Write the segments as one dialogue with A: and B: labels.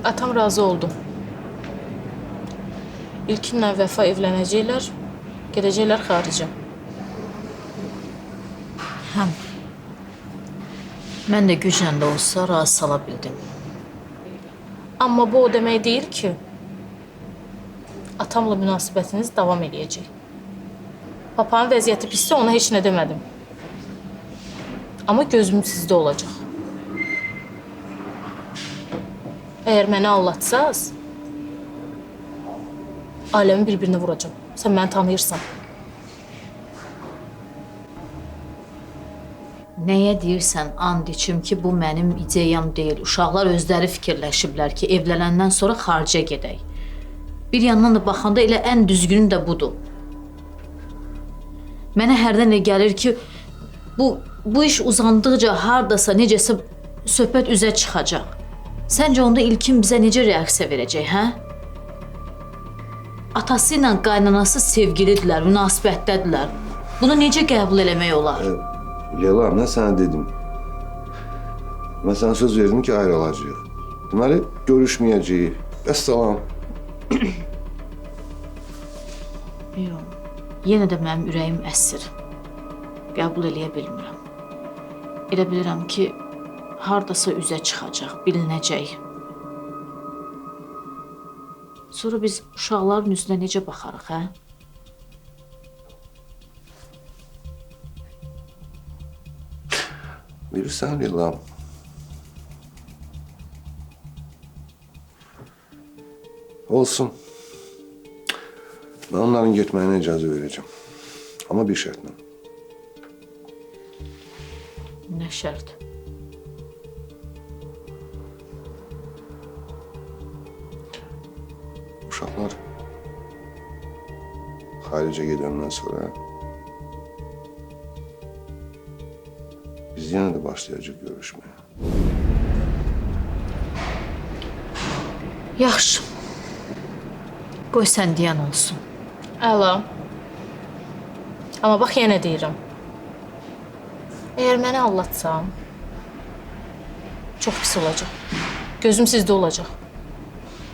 A: Atam razı oldu. İlkinlə Vəfa evlənəcəklər, gedəcəklər xaricə.
B: Həm. Mən də güclə də olsa razı sala bildim.
A: Amma bu o demək deyil ki, atamla münasibətiniz davam edəcək. Papanın vəziyyəti pissə ona heç nə demədim. Amma gözüm sizdə olacaq. Əgər məni aldatsaz, aləmi bir-birinə vuracam. Sən məni tanıyırsan.
B: Nəyə deyirsən, and içim ki, bu mənim ideyam deyil. Uşaqlar özləri fikirləşiblər ki, evlənəndən sonra xaricə gedək. Bir yandan da baxanda elə ən düzgünü də budur. Mənə hərdən elə gəlir ki, bu iş uzandıqca hardasa, necəsə söhbət üzə çıxacaq. Səncə onda İlkin bizə necə reaksiya verəcək, hə? Atası ilə qaynanası sevgilidirlər, münasibətdədirlər. Bunu necə qəbul eləmək olar?
C: Leyla, mən sənə dedim. Mən sənə söz verdim ki, ayrılacağıq. Deməli, görüşməyəcəyik. Vəssalam.
B: Yox, yenə də mənim ürəyim əsir. Qəbul eləyə bilmirəm. Elə bilirəm ki, hardasa üzə çıxacaq, bilinəcək. Sonra biz uşaqların üzünə necə baxarıq, hə?
C: Bilirsən, Leyla. Olsun. Mən onların getməyinə icazə verəcəm. Amma bir şərtlə.
B: Nə şərt?
C: Uşaqlar xaricə gedəndən sonra biz yenə də başlayacaq görüşməyə.
B: Yaxşı. Qoy sən deyən olsun.
A: Əla. Amma bax, yenə deyirəm. Əgər məni aldatsan, çox pis olacaq. Gözüm sizdə olacaq.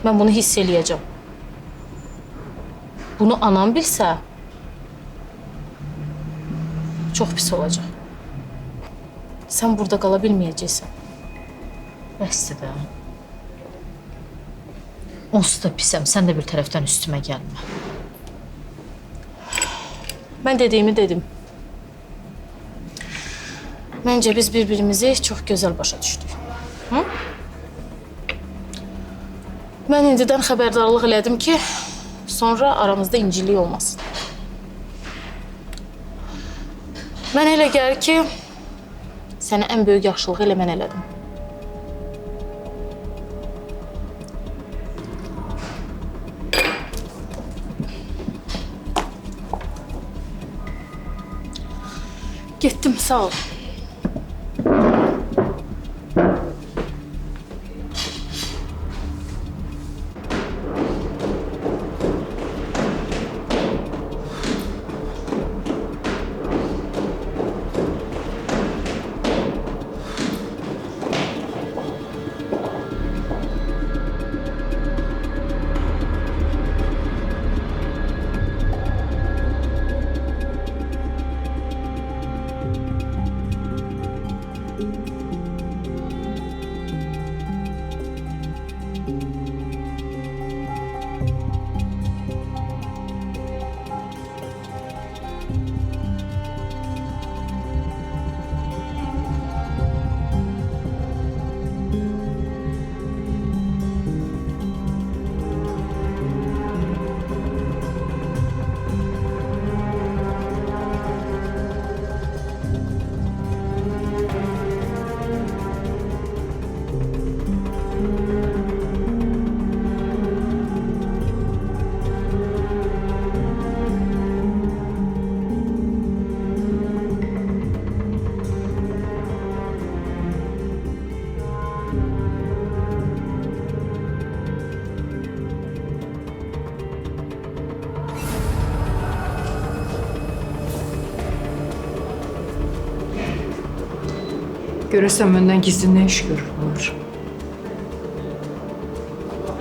A: Mən bunu hiss eləyəcəm. Bunu anam bilsə, çox pis olacaq. Sən burada qala bilməyəcəksən.
B: Bəsdir də. Onsuz da pisəm, sən də bir tərəfdən üstümə gəlmə.
A: Mən dediyimi dedim. Məncə biz bir-birimizi çox gözəl başa düşdük. Hı? Mən indidən xəbərdarlıq elədim ki, sonra aramızda incilik olmasın. Mən elə gəlir ki, sənə ən böyük yaxşılığı elə mən elədim. Getdim, sağ ol.
D: Görürsən məndən gizli nə iş görür bunlar?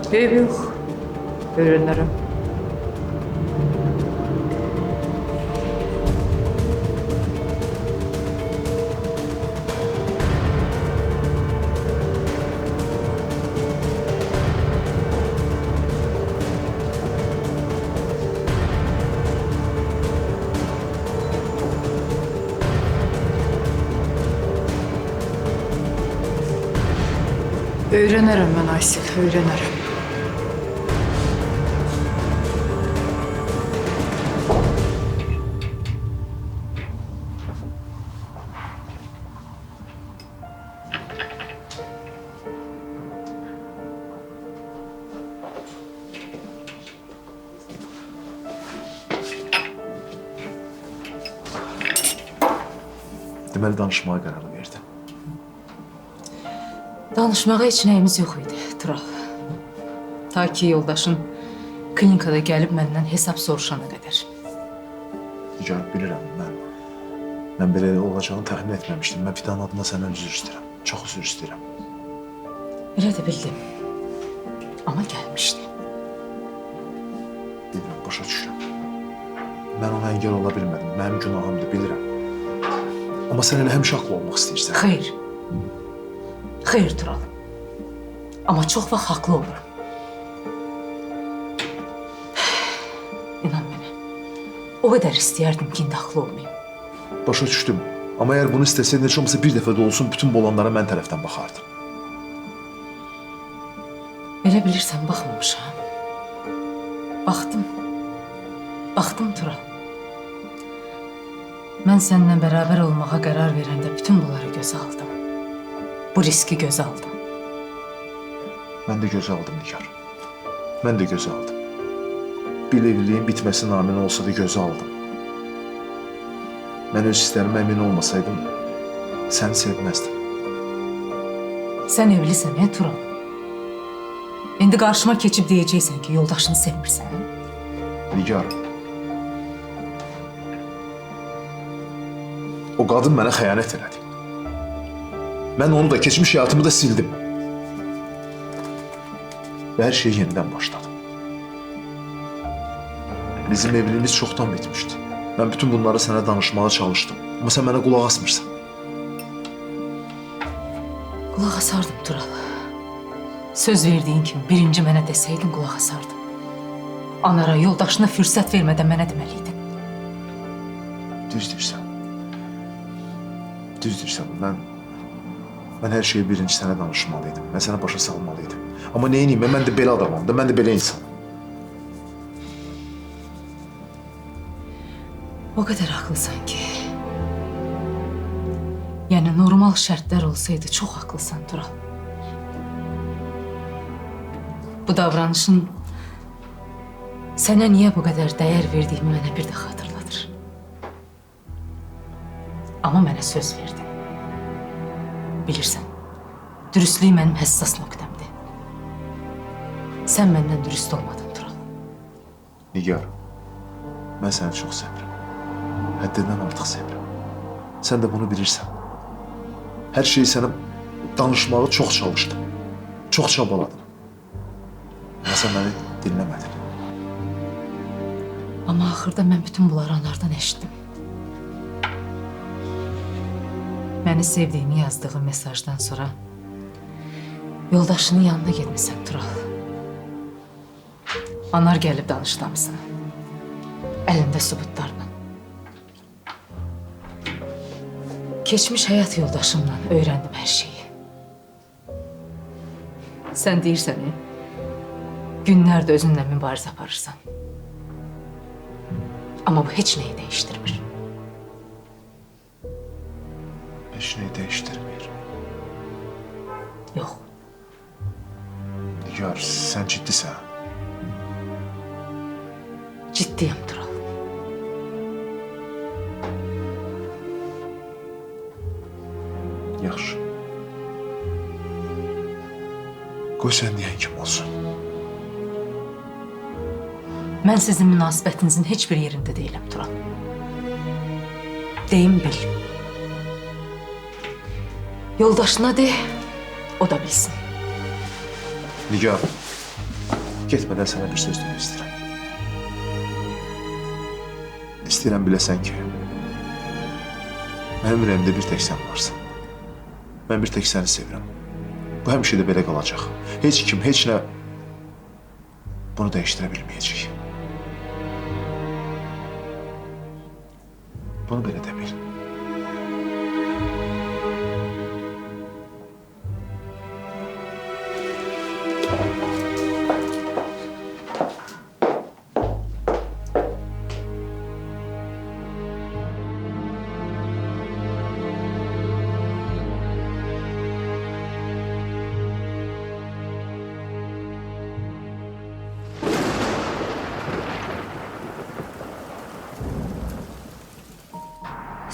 D: Yox, öyrənərəm. Öyrənərəm mən Aysel, öyrənərəm.
E: Deməli danışmağa qərar verdi.
D: Danışmağa heç nəyimiz yox idi, Tural. Ta ki yoldaşın klinikada gəlib məndən hesab soruşana qədər.
E: Nigar, bilirəm, mən belə olacağını təxmin etməmişdim. Mən Fidanın adına səndən üzr istəyirəm. Çox üzr istəyirəm.
D: Elə də bildim. Amma gəlmişdi.
E: Bilirəm, başa düşürəm. Mən ona əngəl ola bilmədim. Mənim günahımdır, bilirəm. Amma sən elə həmişə haqlı olmaq istəyirsən.
D: Xeyr. Xeyr, Tural. Amma çox vaxt haqlı olurum. İnan mənə. O qədər istəyərdim ki, indi haqlı olmayım.
E: Başa düşdüm. Amma əgər bunu istəsəydin, heç olmasa bir dəfə də olsun bütün bu olanlara mən tərəfdən baxardım.
D: Elə bilirsən, baxmamışam. Baxdım. Baxdım, Tural. Mən səninlə bərabər olmağa qərar verəndə bütün bunları gözə aldım. Bu riski gözə aldım.
E: Mən də gözə aldım, Nigar. Mən də gözə aldım. Bir evliliyin bitməsi naminə olsa da gözə aldım. Mən öz istərimə əmin olmasaydım, səni sevməzdim.
D: Sən evlisən, Tural? İndi qarşıma keçib deyəcəksən ki, yoldaşını sevmirsən.
E: Nigar. O qadın mənə xəyanət elədi. Mən onu da, keçmiş həyatımı da sildim. Və hər şey yenidən başladı. Bizim evliliğimiz çoxdan bitmişdi. Mən bütün bunları sənə danışmağa çalışdım. Amma sən mənə qulaq asmırsan.
D: Qulaq asardım, Tural. Söz verdiyin kimi birinci mənə desəydin qulaq asardım. Anara, yoldaşına fürsət vermədən mənə deməliydin.
E: Düz deyirsən. Düz deyirsən. Mən hər şeyi birinci sənə danışmalıydım. Mən sənə başa salmalıydım. Amma neyiniyim? Mən də belə adamam da, mən də belə insanım.
D: O qədər haqlısan ki. Yəni normal şərtlər olsaydı çox haqlısan, Tural. Bu davranışın sənə niyə bu qədər dəyər verdiyimi mənə bir də xatırladır. Amma mənə söz verdin. Bilirsən, dürüstlük mənim həssas nöqtəmdir. Sən məndən dürüst olmadın, Tural.
E: Nigar, mən səni çox sevirəm. Həddindən artıq sevirəm. Sən də bunu bilirsən. Hər şeyi sənə danışmağı çox çalışdım. Çox çabaladım. Amma sən məni dinləmədin.
D: Amma axırda mən bütün bunları anardan eşitdim. Məni sevdiyini yazdığı mesajdan sonra yoldaşının yanına getmisən, Tural. Anar gəlib danışlamısan. Əlində sübutlarla. Keçmiş həyat yoldaşımla öyrəndim hər şeyi. Sən deyirsən, günlərdə özünlə mübarizə aparırsan. Amma bu heç nəyi dəyişdirmir.
E: Heç nəyi dəyişdirmir.
D: Yox.
E: Nigar, sən ciddisən.
D: Ciddiyəm, Tural.
E: Yaxşı. Qoy sən deyən kim olsun.
D: Mən sizin münasibətinizin heç bir yerində deyiləm, Tural. Deyim bil. Yoldaşına de, o da bilsin.
E: Nigar, getmədən sənə bir söz demək istəyirəm. İstəyirəm biləsən ki, mənim ürəyimdə bir tək sən varsan. Mən bir tək səni sevirəm. Bu həmişə də belə qalacaq. Heç kim, heç nə bunu dəyişdirə bilməyəcək. Bunu belə də bil.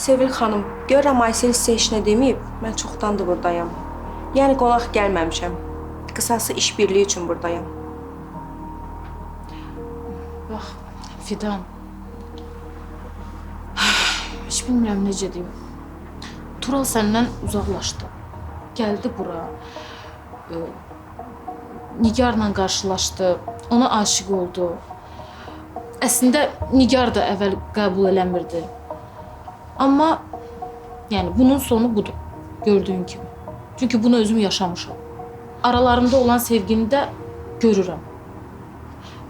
F: Sevil xanım, görürəm Aysel sizə heç nə deməyib. Mən çoxdandır buradayam. Yəni qonaq gəlməmişəm. Qısası iş birliyi üçün buradayam.
A: Bax, Fidan. Heç bilmirəm necə deyim. Tural səndən uzaqlaşdı. Gəldi bura. Nigarla qarşılaşdı. Ona aşiq oldu. Əslində Nigar da əvvəl qəbul eləmirdi. Amma yəni bunun sonu budur. Gördüyün kimi. Çünki bunu özüm yaşamışam. Aralarında olan sevgini də görürəm.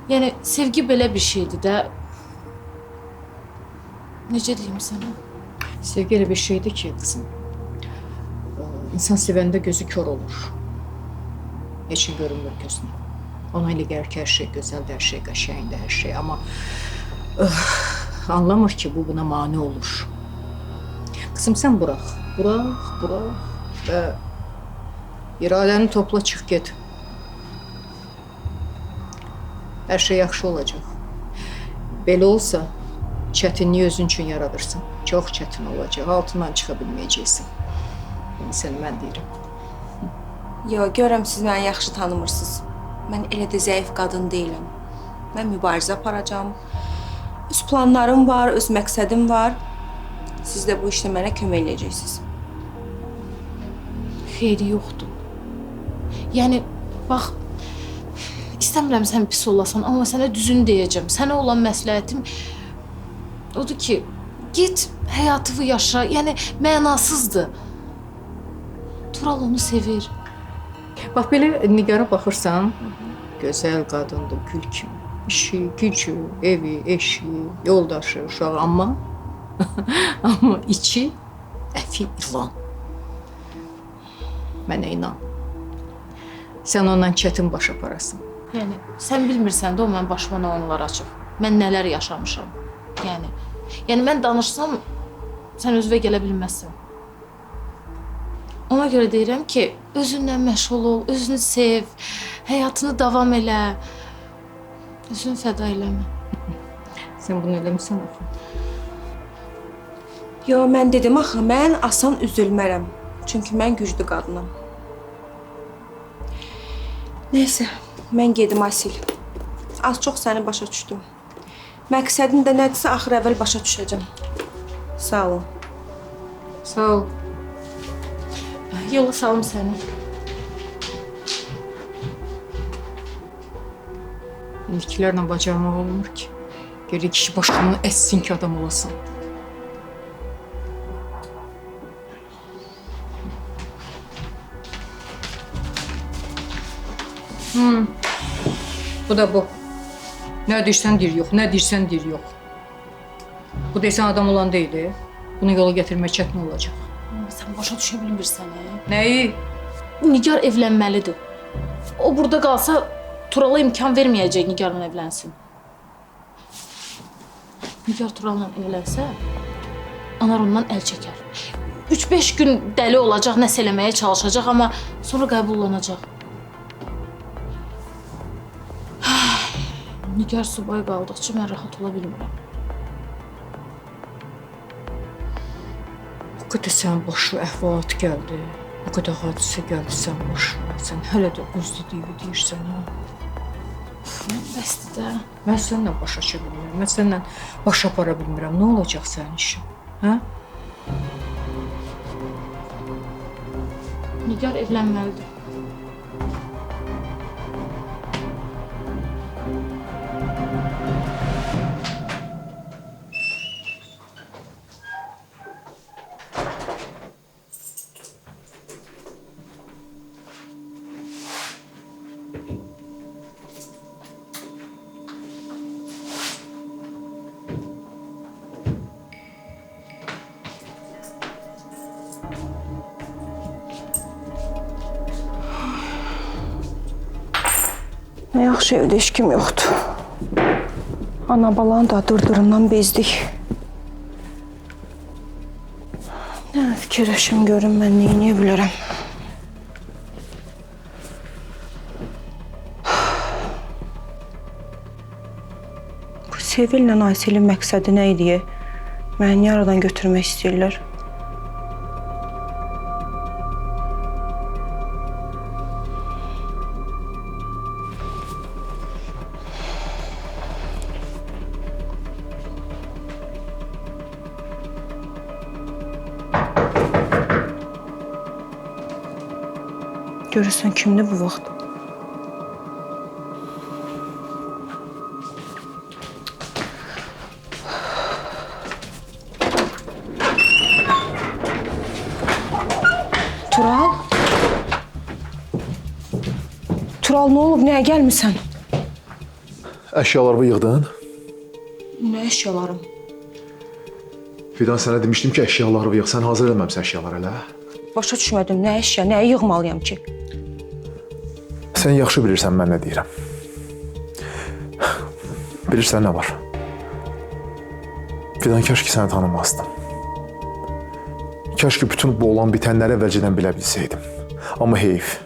A: Yəni sevgi belə bir şeydir də. Necə deyim sənə?
G: Sevgi elə bir şeydir ki, qızım. İnsan sevəndə gözü kör olur. Heç şey görünmür gözünə. Ona elə gəlir ki, hər şey gözəldir, hər şey qəşəngdir, hər şey. Amma anlamır ki, bu buna mane olur. Qızım, sən burax və iradəni topla, çıx get. Hər şey yaxşı olacaq. Belə olsa, çətinliyi özün üçün yaradırsan. Çox çətin olacaq, altından çıxa bilməyəcəksən. Yəni, sən mən deyirəm.
F: Yox, görürəm siz məni yaxşı tanımırsınız. Mən elə də zəif qadın deyiləm. Mən mübarizə aparacağam. Öz planlarım var, öz məqsədim var. Siz də bu işlə mənə kömək edəcəksiniz.
A: Xeyri yoxdur. Yəni, bax, istəmirəm sən pis olasan, amma sənə düzünü deyəcəm. Sənə olan məsləhətim odur ki, get, həyatını yaşa, yəni mənasızdır. Tural onu sevir.
G: Bax, belə Nigara baxırsan, gözəl qadındır, gül kimi. İşi, gücü, evi, eşi, yoldaşı, uşağı, amma içi əfi ilan. Mənə inan. Sən ondan çətin baş aparasın.
A: Yəni, sən bilmirsən də o mənim başıma nə onlar açıb. Mən nələr yaşamışam. Yəni mən danışsam, sən özünə gələ bilməzsən. Ona görə deyirəm ki, özünlə məşğul ol, özünü sev, həyatını davam elə, özünü fəda eləmə.
G: Sən bunu eləmirsən axı.
F: Yox, mən dedim axı, mən asan üzülmərəm. Çünki mən güclü qadınam. Nəysə, mən gedim Aysel. Az çox səni başa düşdüm. Məqsədin də nədirsə, axır əvvəl başa düşəcəm. Sağ olun.
G: Sağ ol.
A: Yola salım səni.
G: İndikilərlə bacarmaq olmur ki. Geri kişi başını əssin ki, adam olasın. Bu da bu. Nə deyirsən deyir yox, nə deyirsən deyir yox. Bu deyirsən adam olan deyil. Bunu yola gətirmək çətin olacaq.
A: Sən başa düşə bilmirsən,
G: Nəyi?
A: Nigar evlənməlidir. O burada qalsa, Turala imkan verməyəcək Nigarla evlənsin. Nigar Turalla evlənsə, Anar ondan əl çəkər. 3-5 gün dəli olacaq, nəsə eləməyə çalışacaq, amma sonra qəbullanacaq. Nigar subay qaldıqca mən rahat ola bilmirəm.
G: Bu qədər sənin başına əhvalat gəldi. Bu qədər hadisə gəldi sənin başına. Sən hələ də özlü deyirsən, ha?
A: Bəsdir də.
G: Mən səninlə başa çıxa bilmirəm. Mən səninlə başa apara bilmirəm. Nə olacaq sənin işin? Hə?
A: Nigar evlənməlidir.
F: Nə yaxşı evdə heç kim yoxdur. Ana balanı da dırdırından bezdik. Nə fikirləşim görüm mən neyini bilərəm. Bu Sevillə Ayselin məqsədi nə idi? Məni niyə aradan götürmək istəyirlər? Görürsən kimdir bu vaxt? Tural? Tural, nə olub? Nəyə gəlmisən?
E: Əşyalarımı yığdın?
F: Nə əşyalarım?
E: Fidan sənə demişdim ki, əşyalarımı yığ. Sən hazır eləməmsən əşyalar elə.
F: Başa düşmədim. Nə əşya, nəyə yığmalıyam ki?
E: Sən yaxşı bilirsən mən nə deyirəm. Bilirsən nə var? Fidan, kaş ki səni tanımazdım. Kaş ki bütün bu olan bitənləri əvvəlcədən bilə bilsəydim. Amma heyif.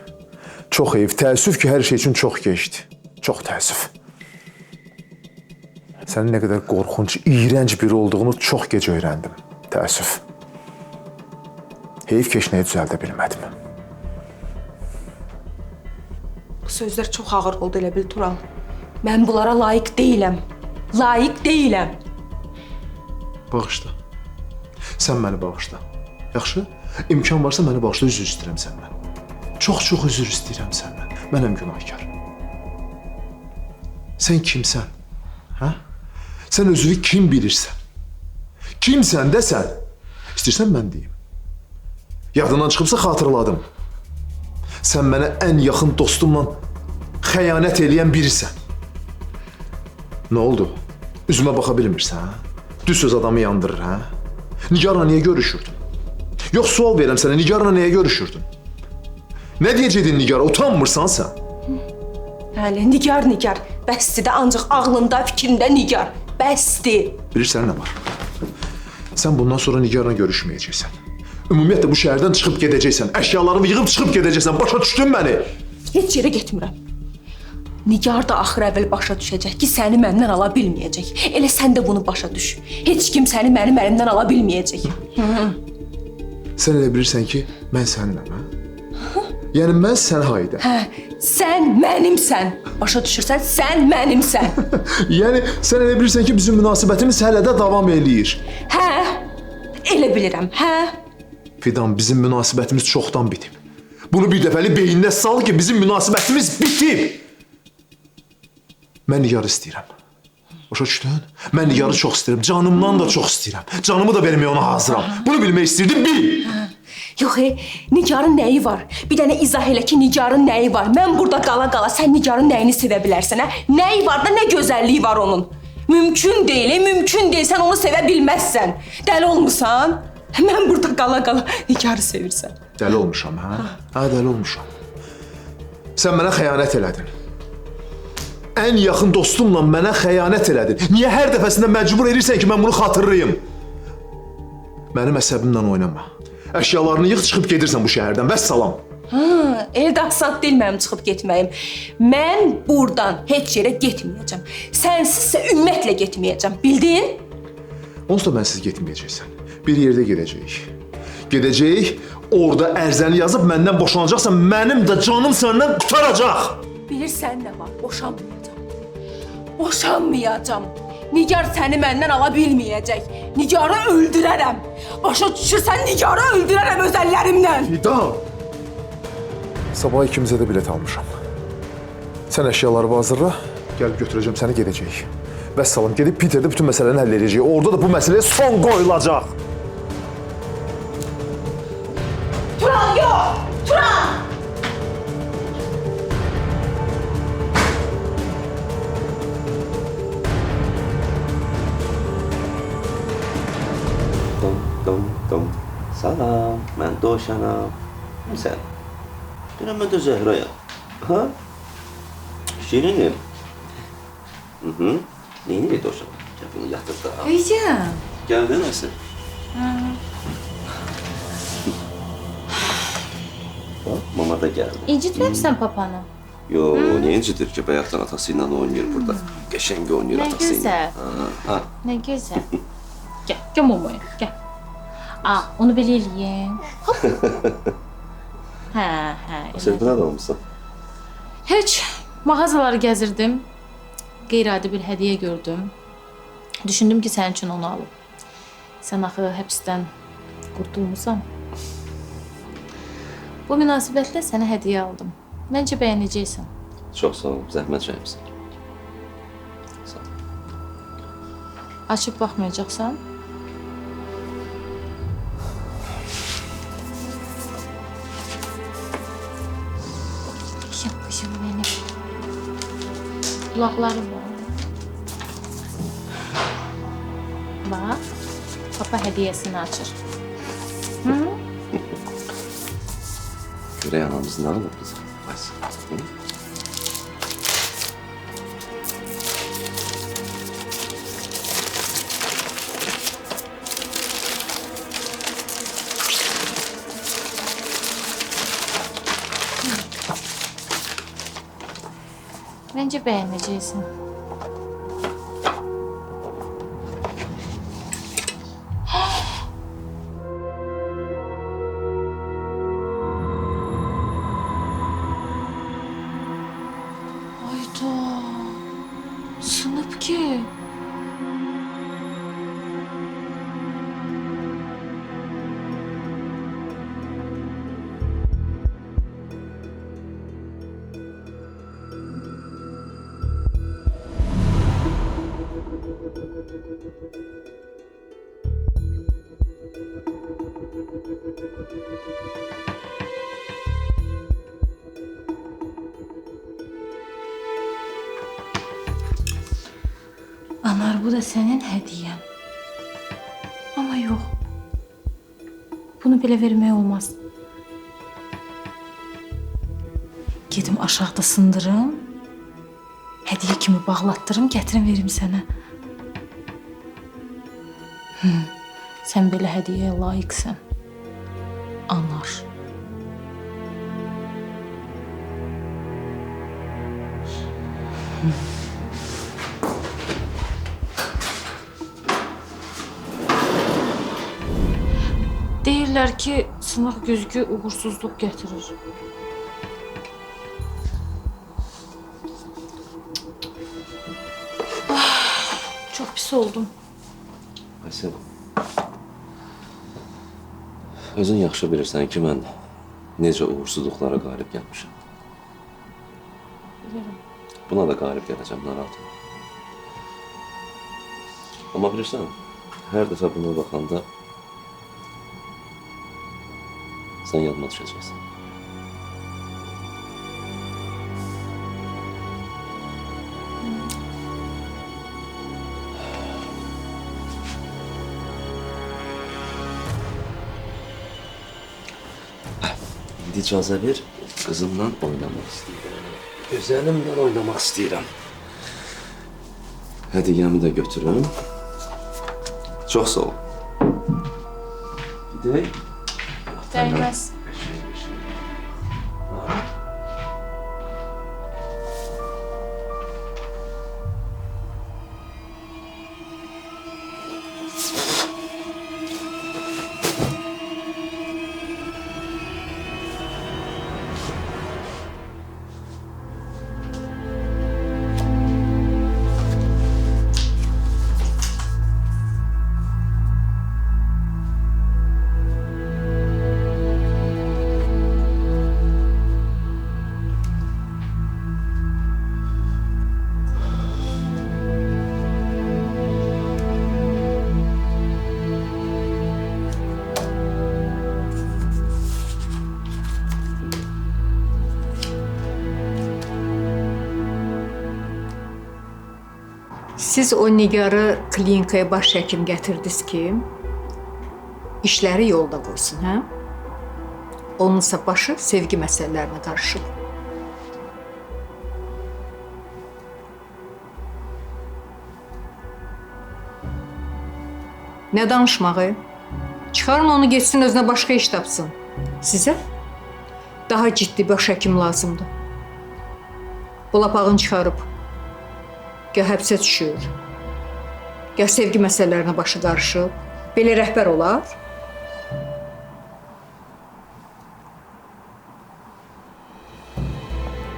E: Çox heyif. Təəssüf ki, hər şey üçün çox keçdi. Çox təəssüf. Sənin nə qədər qorxunc, iyrənc biri olduğunu çox gec öyrəndim. Təəssüf. Heyif keşnəyi düzəldə bilmədim.
F: Bu sözlər çox ağır oldu elə bil Tural. Mən bunlara layiq deyiləm. Layiq deyiləm.
E: Bağışla. Sən məni bağışla. Yaxşı? İmkan varsa məni bağışla, üzr istəyirəm səndən. Çox üzr istəyirəm səndən. Mənəm günahkar. Sən kimsən? Hə? Sən özünü kim bilirsən? Kimsən desən? İstəyirsən mən deyim. Yadından çıxıbsa xatırladım. Sən mənə ən yaxın dostumla xəyanət eləyən birisən. Nə oldu? Üzümə baxa bilmirsən, hə? Düz söz adamı yandırır, hə? Nigarla niyə görüşürdün? Yox, sual verirəm sənə, Nigarla niyə görüşürdün? Nə deyəcəkdin Nigara? Utanmırsan sən?
F: Hələ, Nigar. Bəsdir də ancaq ağlında, fikrində Nigar. Bəsdir.
E: Bilirsən nə var? Sən bundan sonra Nigarla görüşməyəcəksən. Ümumiyyətlə bu şəhərdən çıxıb gedəcəksən. Əşyalarımı yığıb çıxıb gedəcəksən. Başa düşdün məni?
F: Heç yerə getmirəm. Nigar da axır əvvəl başa düşəcək ki, səni məndən ala bilməyəcək. Elə sən də bunu başa düş. Heç kim səni mənim əlimdən ala bilməyəcək.
E: Sən elə bilirsən ki, mən səninəm, hə? Yəni mən sən haydə.
F: Hə, sən mənimsən. Başa düşürsən? Sən mənimsən.
E: Yəni sən elə bilirsən ki, bizim münasibətimiz hələ də davam eləyir.
F: Hə, elə bilirəm, hə?
E: Fidan, bizim münasibətimiz çoxdan bitib. Bunu bir dəfəli beyninə sal ki, bizim münasibətimiz bitib. Mən Nigarı istəyirəm. Başa düşdün? Mən Nigarı çox istəyirəm. Canımdan da çox istəyirəm. Canımı da verməyə ona hazıram. Bunu bilmək istəyirdim, bil.
F: Yox, Nigarın nəyi var? Bir dənə izah elə ki, Nigarın nəyi var? Mən burada qala sən Nigarın nəyini sevə bilərsən, hə? Nəyi var da, nə gözəlliyi var onun? Mümkün deyil, mümkün deyil. Sən onu sevə bilməzsən. Dəli olmusan? Mən burada qala Nigarı sevirsən.
E: Dəli olmuşam, hə? Hə, dəli olmuşam. Sən mənə xəyanət elədin. Ən yaxın dostumla mənə xəyanət elədin. Niyə hər dəfəsində məcbur edirsən ki, mən bunu xatırlayım? Mənim əsəbimlə oynama. Əşyalarını yığ, çıxıb gedirsən bu şəhərdən. Vəssalam.
F: Elə də asad deyil mənim çıxıb getməyim. Mən buradan heç yerə getməyəcəm. Sənsizsə ümumiyyətlə getməyəcəm. Bildin?
E: Onsuz da mənsiz getməyəcəksən. Bir yerdə gedəcəyik. Gedəcəyik, orada ərzəni yazıb məndən boşanacaqsan, mənim də canım səndən qutaracaq.
F: Bilirsən nə var? Boşanmayacam. Nigar səni məndən ala bilməyəcək. Nigarı öldürərəm. Başa düşürsən, Nigarı öldürərəm öz əllərimlə.
E: Fidan! Sabah ikimizə də bilet almışam. Sən əşyaları hazırla, gəlib götürəcəm səni, gedəcəyik. Vəssalam, gedib Peter'də bütün məsələni həll edəcəyik. Orada da bu məsələyə son qoyulacaq.
F: Tural, yox! Tural!
H: Dom. Salam, mən Dovşanam. Sən? Deyirəm, mən də Zəhrayam. Ha? Şirinim. Hı. Neyini bir dojam? Gel bunu yatır da.
F: Heycan.
H: Geldin Esin. Bak mama da geldi.
A: İncitməmsən papanı.
H: Yo, niye incidir ki? Bayaktan atasıyla oynuyor burada. Geçen oynuyor
A: Ne
H: atasıyla.
A: güzel.
H: Ha.
A: Nə gözəl. Gəl mamaya, gəl. Onu belə eləyim. Hop. Hə.
H: Sen burada olmuşsun.
A: Heç mağazaları gəzirdim. Qeyri-adi bir hədiyyə gördüm. Düşündüm ki, sənin üçün onu alım. Sən axı həbsdən qurtulmusan. Bu münasibətlə sənə hədiyyə aldım. Məncə bəyənəcəksən.
H: Çok sağ ol. Zəhmət çəkmisən. Sağ ol.
A: Açıb baxmayacaqsan? Yapışım benim. Kulaqlarım var. Bax, papa hədiyyəsini açır.
H: Görey anamız ne alır bize? Aysin. Hı?
A: Məncə bəyənəcəksən. Ayda, sınıb ki. Anar, bu da sənin hədiyyən. Amma yox. Bunu belə vermək olmaz. Gedim aşağıda sındırım. Hədiyyə kimi bağlatdırım, gətirim verim sənə. Sən belə hədiyyəyə layiqsən. Anar. Deyirlər ki, sınıq güzgü uğursuzluq gətirir. Çox pis oldum.
H: Aysin. Özün yaxşı bilirsən ki, mən necə uğursuzluqlara qalib gəlmişəm.
A: Bilirəm.
H: Buna da qalib gələcəm, narahat olma. Amma bilirsən, hər dəfə buna baxanda sən yadıma düşəcəksən. İndi icazə ver, qızımla oynamaq istəyirəm. Gözəlimlə oynamaq istəyirəm. Hədiyyəmi də götürüm. Çox sağ ol. Gidək.
A: Dəyməz.
G: Siz o Nigarı klinikaya baş həkim gətirdiniz ki, işləri yolda qoysun, hə? Onunsa başı sevgi məsələlərinə qarışıb. Nə danışmağı? Çıxarın onu getsin özünə başqa iş tapsın. Sizə daha ciddi baş həkim lazımdır. Bu lapağını çıxarıb. Gəl həbsə düşür. Gəl sevgi məsələlərinə başı qarışıb. Belə rəhbər olar.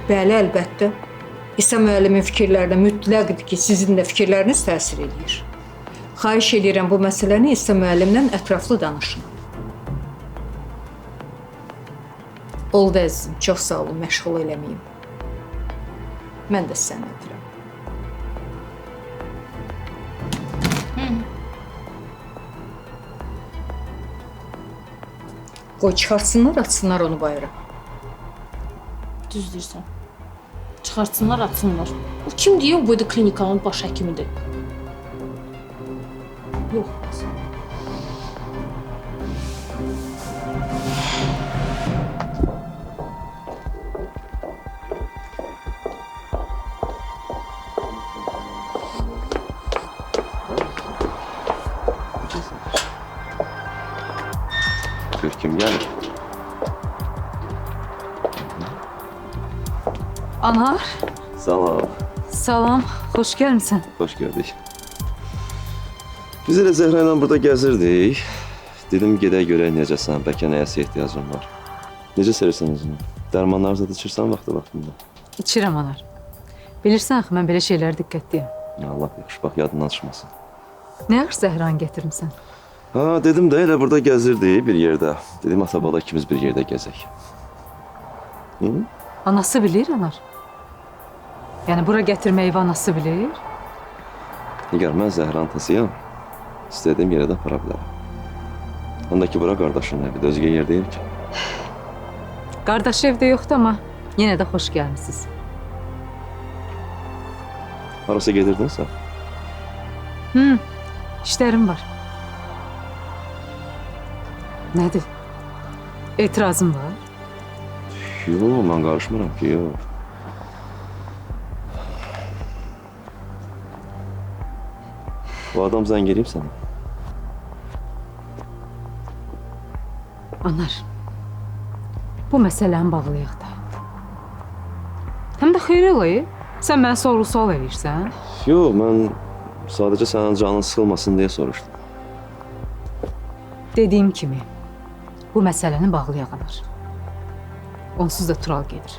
G: Bəli, əlbəttə. İsa müəllimin fikirlərinə mütləqdir ki, sizin də fikirləriniz təsir edir. Xahiş edirəm bu məsələni İsa müəllimlə ətraflı danışın. Oldu əzizim, çox sağ olun, məşğul eləməyim. Mən də sizə edirəm. Qoy çıxartsınlar, atsınlar onu bayıra.
A: Düz deyirsən. Çıxartsınlar, atsınlar. O kim deyir, o boyda klinikanın baş həkimidir. Yox.
H: Gör kim gəlir.
D: Anar,
H: Salam.
D: salam, xoş gəlmisən.
H: Hoş gördük. Biz elə Zəhra ilə burada gəzirdik. Dedim gedək görək necəsən, bəlkə nəyəsə ehtiyacın var. Necə sevirsən özünü? Dərmanları da içirsən vaxtında.
D: İçirəm Anar. Bilirsən axı, mən belə şeylərə diqqətliyəm.
H: Allah yaxşı, bax yadından çıxmasın.
D: Nə yaxşı Zəhranı gətirmisən?
H: Ha, dedim də elə burada gəzirdik bir yerdə. Dedim ata-bala ikimiz bir yerdə gəzək. Hı?
D: Anası bilir Anar. Yəni bura gətirməyi anası bilir.
H: Nigar, mən Zəhranın tasıyam. İstədiyim yerə də apara bilərəm. Həm də ki, bura qardaşın evidir, özgə yer deyil ki.
D: Qardaşı evdə yoxdur amma yenə də xoş gəlmisiniz.
H: Harasa gedirdin sən?
D: İşlərim var. Nədir? Etirazın var?
H: Yox, mən qarışmıram ki, yox. Bu adam zəng eləyib sənə.
D: Anar, bu məsələni bağlayaq da. Həm də xeyir olayı. Sən mənə soru-sual eləyirsən.
H: Yox, mən sadəcə sənin canın sıxılmasın deyə soruşdum.
D: Dediyim kimi, bu məsələni bağlayaq Anar. Onsuz da Tural gedir.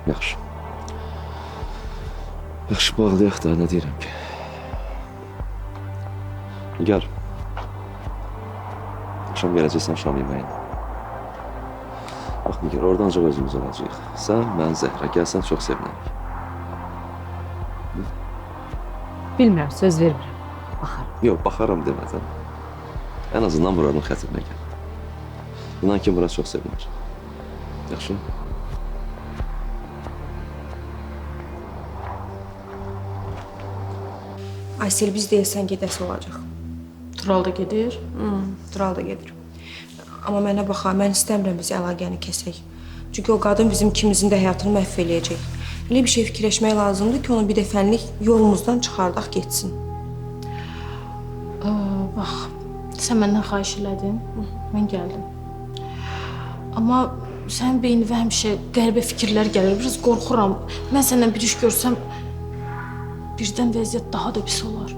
H: Yaxşı. Yaxşı, bağlayaq da, nə deyirəm ki. Nigar. Axşam gələcəksən şam yeməyinə. Bax Nigar, oradan ancaq özümüz olacağıq. Sən, mən, Zəhra, gəlsən çox sevinərik.
D: Bilmirəm, söz vermirəm. Baxarım.
H: Yox, baxaram demədən. Ən azından buranın xətrinə gəl. İnan ki, bura çox sevinir. Yaxşı?
F: Aysel, biz deyəsən gedəsi olacaq.
A: Tural da gedir.
F: Tural da gedir. Amma mənə baxa, mən istəmirəm biz əlaqəni kəsək. Çünki o qadın bizim ikimizin də həyatını məhv eləyəcək. Elə bir şey fikirləşmək lazımdır ki, onu bir dəfənlik yolumuzdan çıxardaq getsin.
A: Bax, sən məndən xahiş elədin, mən gəldim. Amma sənin beynivə həmişə qəribə fikirlər gəlir, biraz qorxuram. Mən səndən bir iş görsəm, birdən vəziyyət daha da pis olar.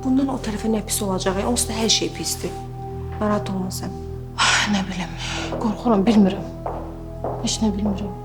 F: Bundan o tərəfə nə pis olacaq? Onsuz da hər şey pisdir. Narahat olma sən.
A: Nə bilim, qorxuram, bilmirəm. Heç nə bilmirəm.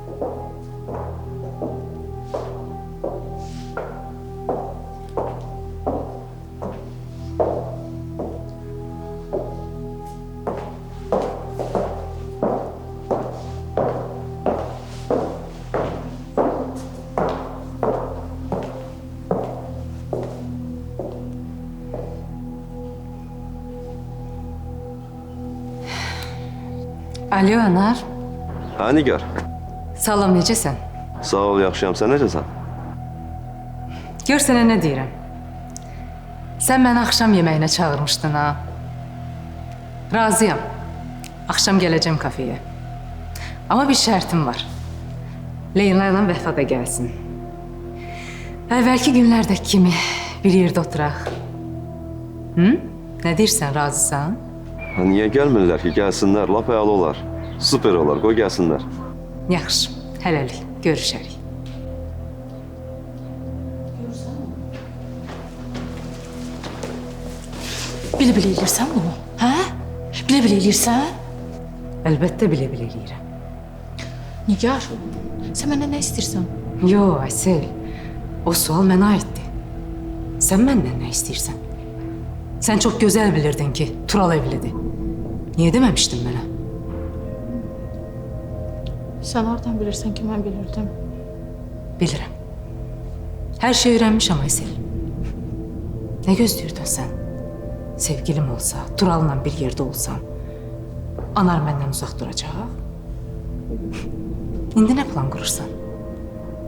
D: Alo Anar,
H: Hə, Nigar.
D: salam, necəsən?
H: Sağ ol, yaxşıyam. Sən necəsən?
D: Gör sənə nə deyirəm. Sən məni axşam yeməyinə çağırmışdın ha. Razıyam. Axşam gələcəm kafeyə. Amma bir şərtim var. Leyla ilə Vəfa da gəlsin. Əvvəlki günlərdəki kimi bir yerdə oturaq. Nə deyirsən, razısan?
H: Ha, niyə gəlmirlər ki? Gəlsinlər, lap əla olar. Super olar, qoy gəlsinlər.
D: Yaxşı, hələlik, görüşərik.
A: Bilə-bilə eləyirsən bunu, hə? Bilə-bilə eləyirsən?
D: Əlbəttə bilə-bilə eləyirəm.
A: Nigar, sən məndən nə istəyirsən?
D: Yo, Əsel, o sual mənə aiddir. Sən məndən nə istəyirsən? Sən çox gözəl bilirdin ki, Tural evlidir. Niyə deməmişdin mənə?
A: Sən hardan bilirsən ki, mən bilirdim?
D: Bilirəm. Hər şey öyrənmişəm, Əsel. Nə gözləyirdin sən? Sevgilim olsa, Tural'la bir yerdə olsam, Anar məndən uzaq duracaq? İndi nə plan qurursan?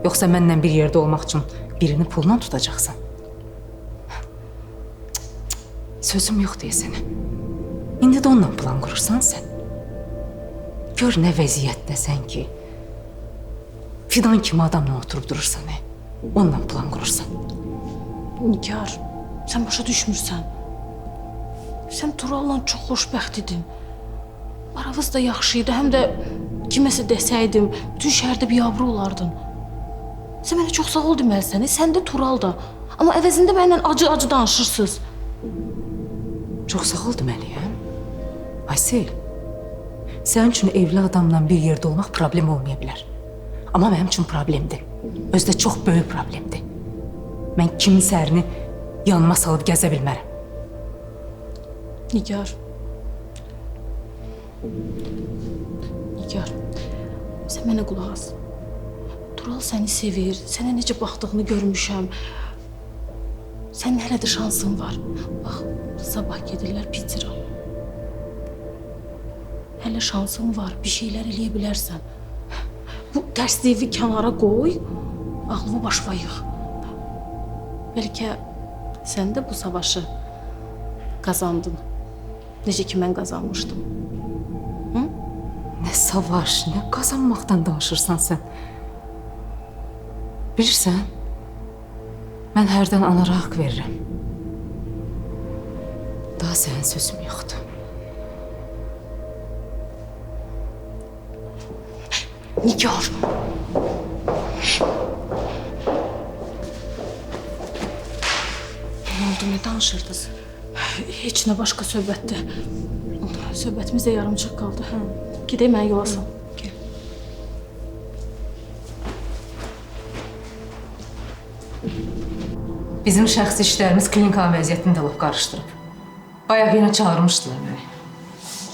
D: Yoxsa mənlə bir yerdə olmaq üçün birini pulla tutacaqsan? Sözüm yox deyəsənə. İndi də onunla plan qurursan sən. Gör nə vəziyyətdəsən ki, fidan kimi adamla oturub durursan, onunla plan qurursan.
A: Nigar, sən başa düşmürsən. Sən Tural'la çox xoşbəxt idin. Aranız da yaxşı idi, həm də kiməsə desəydim, bütün şəhərdə biabır olardın. Sən mənə çox sağ ol deməlisən, sən də Tural da. Amma əvəzində mənimlə acı-acı danışırsınız.
D: Çox sağ ol deməliyəm. Aysel, sənin üçün evli adamla bir yerdə olmaq problem olmaya bilər. Amma mənim üçün problemdir. Özdə çox böyük problemdir. Mən kimin sərini yanıma salıb gəzə bilmərəm.
A: Nigar. Nigar, sən mənə qulaq as. Tural səni sevir, sənə necə baxdığını görmüşəm. Sənin hələ də şansın var. Bax, sabah gedirlər Pitera. Hələ şansın var, bir şeylər eləyə bilərsən. Bu tərsliyi kənara qoy, ağlımı başıma yığ. Bəlkə sən də bu savaşı qazandın. Necə ki, mən qazanmışdım.
D: Nə savaş, nə qazanmaqdan danışırsan sən. Bilirsən, mən hərdən Anara haqq verirəm. Daha sənin sözüm yoxdur.
A: Nigar! Nə oldu, nə danışırdınız? Heç nə, başqa söhbətdir. Söhbətimiz də yarımçıq qaldı. Gedək mənə yola sal. Gel.
D: Bizim şəxsi işlərimiz klinikanın vəziyyətini də lap qarışdırıb. Bayaq yenə çağırmışdılar məni.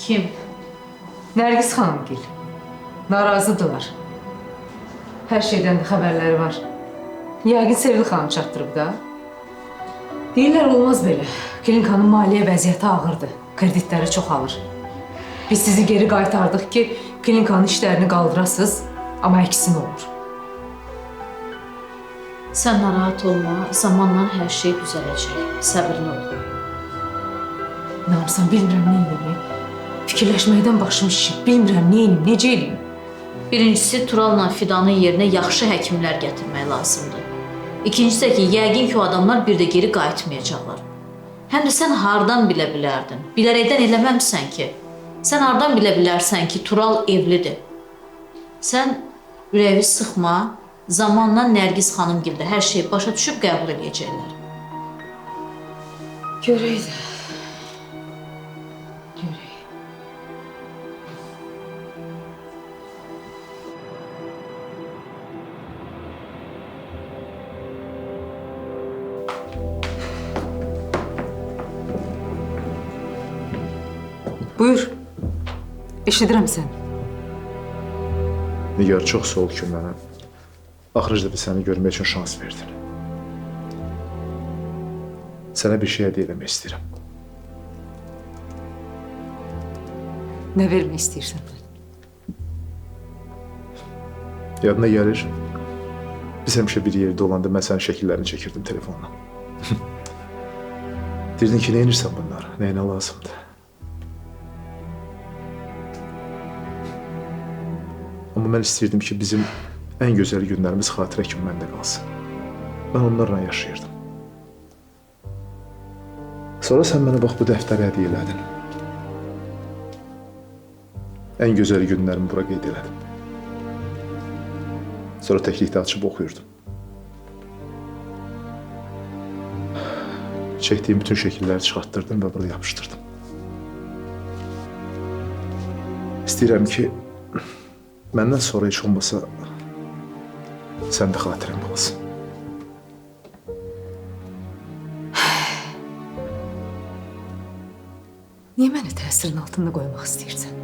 A: Kim?
D: Nərgiz xanımgil. Narazıdırlar. Hər şeydən də xəbərləri var. Yəqin Sevil xanım çatdırıb da. Deyirlər olmaz belə. Klinikanın maliyyə vəziyyəti ağırdır. Kreditləri çoxalır. Biz sizi geri qaytardıq ki, klinikanın işlərini qaldırasınız, amma əksin olur.
B: Sən narahat olma, zamanla hər şey düzələcək. Səbirli ol.
D: Nə yapsam, bilmirəm nə edeyim. Fikirləşməkdən başım şişib, bilmirəm nə edeyim, necə edeyim.
B: Birincisi, Tural'la Fidanın yerinə yaxşı həkimlər gətirmək lazımdır. İkincisi də ki, yəqin ki, o adamlar bir də geri qayıtmayacaqlar. Həm də sən hardan bilə bilərdin? Bilərəkdən eləməmsən ki. Sən hardan bilə bilərsən ki, Tural evlidir? Sən ürəyi sıxma, zamanla Nərgiz xanımgildə hər şey başa düşüb qəbul edəcəklər.
D: Görək də. Görək. Buyur. Eşidirəm səni.
E: Nigar, çox sağ ol ki, mənə axırıncı da səni görmək üçün şans verdin. Sənə bir şey hədiyyə eləmək istəyirəm.
D: Nə vermək istəyirsən?
E: Yadına gəlir, biz həmişə bir yerdə olanda mən sənin şəkillərini çəkirdim telefonla. Deyirdin ki, nə edirsən bunlar, nəyinə lazımdır? Amma mən istəyirdim ki, bizim ən gözəl günlərimiz xatirə kimi məndə qalsın. Mən onlarla yaşayırdım. Sonra sən mənə bax bu dəftəri hədiyyə elədin. Ən gözəl günlərimi bura qeyd elədim. Sonra təklikdə açıb oxuyurdum. Çəkdiyim bütün şəkilləri çıxartdırdım və burada yapışdırdım. İstəyirəm ki, məndən sonra heç olmasa sən də xatirəm olasın.
D: Niyə məni təsirin altında qoymaq istəyirsən?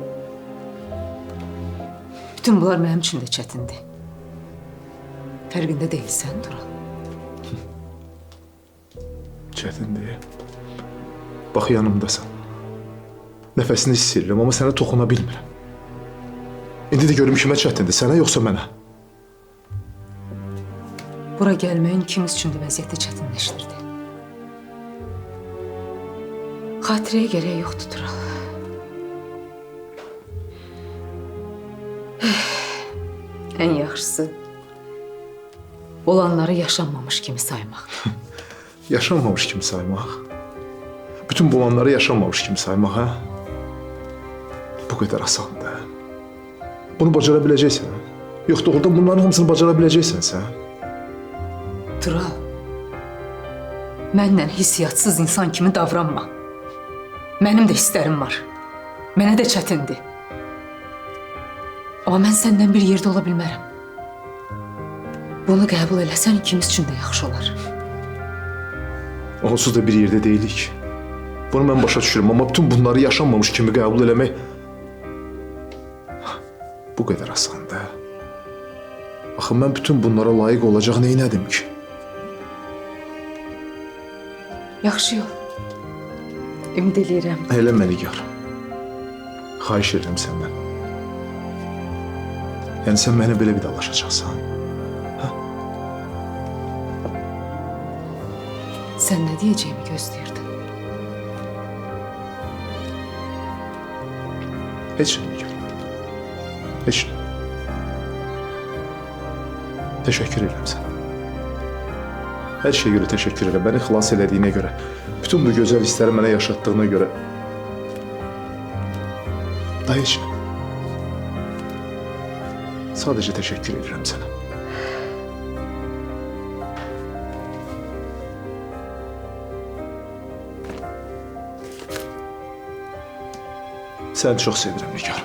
D: Bütün bunlar mənim üçün də çətindir. Fərqində deyilsən, Tural.
E: Çətindir. Bax, yanımdasan. Nəfəsini hiss edirəm, amma sənə toxuna bilmirəm. İndi də görüm kimə çətindir, sənə yoxsa mənə?
D: Bura gəlməyin ikimiz üçün də vəziyyəti çətinləşdirdi. Xatirəyə gərək yoxdur, Tural. Ən yaxşısı olanları yaşanmamış kimi saymaq.
E: Yaşanmamış kimi saymaq. Bütün bu olanları yaşanmamış kimi saymaq, hə? Bu qədər asandır. Bunu bacara biləcəksən. Yox, doğrudan bunların hamısını bacara biləcəksən sən.
D: Tural, mənlə hissiyatsız insan kimi davranma. Mənim də hisslərim var. Mənə də çətindir. Amma mən səndən bir yerdə ola bilmərəm. Bunu qəbul eləsən ikimiz üçün də yaxşı olar.
E: Onsuz da bir yerdə deyilik. Bunu mən başa düşürüm, amma bütün bunları yaşanmamış kimi qəbul eləmək bu qədər asandır. Axı mən bütün bunlara layiq olacaq neynədim ki?
D: Yaxşı yol. Ümid eləyirəm.
E: Eləmə Nigar. Xahiş edirəm səndən. Yəni sən mənə belə vidalaşacaqsan.
D: Sən nə deyəcəyimi gözləyirdin?
E: Heç nə Nigar. Heç nə. Təşəkkür edirəm sənə. Hər şeyə görə təşəkkür edirəm. Məni xilas elədiyinə görə, bütün bu gözəl hissləri mənə yaşatdığına görə. Da heç nə. Sadəcə təşəkkür edirəm sənə. Səni çox sevirəm Nigar.